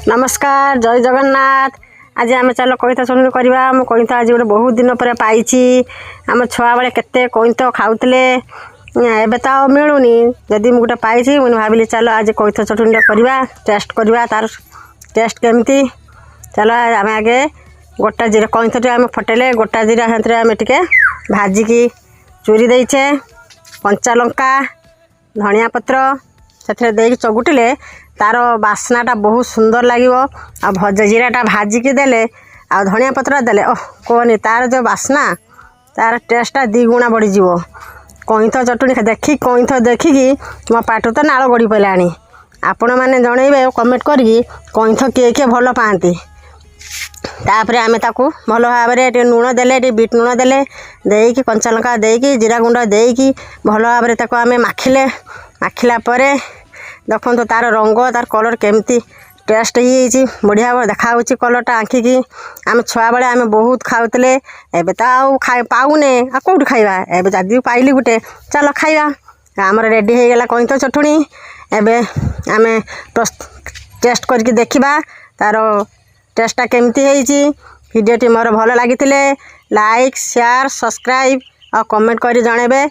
नमस्कार जय जगन्नाथ। आज आम चल कईथ चटनी करवा। मु कईथ आज गोटे बहुत दिन पर पाई। आम छुआ बेले केते कईथ खाऊले एबे तो मिलूनी। जदि मुझे पाई मुझे भाविली चलो आज कईथ चटनी करवा टेस्ट करवा तार टेस्ट केमती। चलो आम आगे गोटा जीरा कईथ आम फटेले गोटा जीरा हाथ में टे भाजिकी चूरी देचे कंचा लंका धनिया पत्र से चगुटिले तार बास्नाटा बहुत सुंदर लगे। आ भजा जीराटा भाजिकी देले आ धनिया पत्र देले ओह कहनी तार जो बास्ना तार टेस्टा द्विगुणा बढ़ीज। कईथ चटनी देखी कईथ देखिकी मो पाठ तो नाल गड़ी पड़ानी। आपण मैंने जनइबे कमेंट करी कईथ किए किए भल पाती। तापर आम ताकू भल भाव में लुण देले बीट लुण देले देकी कंचा लंका देकी जीरा गुंड देकी भल भाव में आम माखिले। माखिला परे देखो तार रंग तार कलर केमती टेस्ट ही बढ़िया देखा कलरटा आँखिकी। आम छुआ बेले आम बहुत खाऊले एबे तो आउ पाऊने आ कौट खाइबा। एबे जदि पाइली गुटे चलो खाइबा। आमर रेडी हो गला कईथ चटनी। एबे आम टेस्ट करके देखिबा तार टेस्टा केमती होईची। वीडियोटी मोर भल लगी लाइक शेयर सब्सक्राइब और कमेंट करी जणेबे।